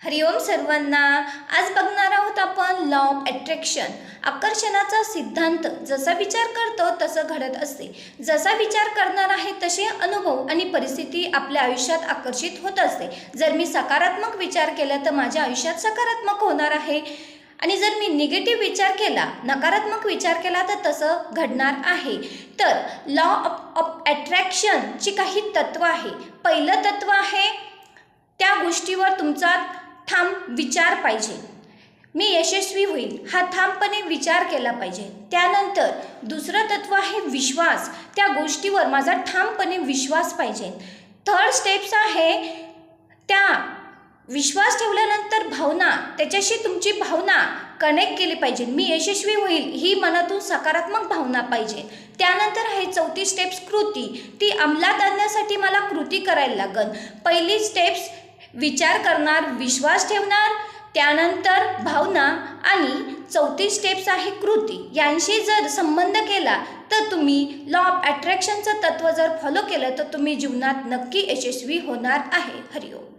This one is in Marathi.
हरिओम सर्वांना. आज बघणार आहोत आपण लॉ ऑफ अट्रॅक्शन. आकर्षणाचा सिद्धांत. जसा विचार करतो तसं घडत असते. जसा विचार करणार आहे तसे अनुभव आणि परिस्थिती आपल्या आयुष्यात आकर्षित होत असते. जर मी सकारात्मक विचार केला तर माझ्या आयुष्यात सकारात्मक होणार आहे आणि जर मी निगेटिव्ह विचार केला, नकारात्मक विचार केला तर तसं घडणार आहे. तर लॉ ऑफ अट्रॅक्शनची काही तत्त्व आहे. पहिलं तत्त्व आहे, त्या गोष्टीवर तुमचा ठाम विचार पाहिजे. मी यशस्वी होईल हा ठामपणे विचार केला पाहिजे. त्यानंतर दुसरं तत्त्व आहे विश्वास. त्या गोष्टीवर माझा ठामपणे विश्वास पाहिजे. थर्ड स्टेप्स आहे, त्या विश्वास ठेवल्यानंतर भावना, त्याच्याशी तुमची भावना कनेक्ट केली पाहिजे. मी यशस्वी होईल ही मनातून सकारात्मक भावना पाहिजे. त्यानंतर आहे चौथी स्टेप्स कृती. ती अंमलात आणण्यासाठी मला कृती करायला लागेल. पहिली स्टेप्स विचार करणार, विश्वास ठेवणार, त्यानंतर भावना आणि चौथी स्टेप्स आहे कृती. यांशी जर संबंध केला तर तुम्ही लॉ ऑफ अट्रॅक्शनचं तत्त्व जर फॉलो केलं तर तुम्ही जीवनात नक्की यशस्वी होणार आहे. हरिओम.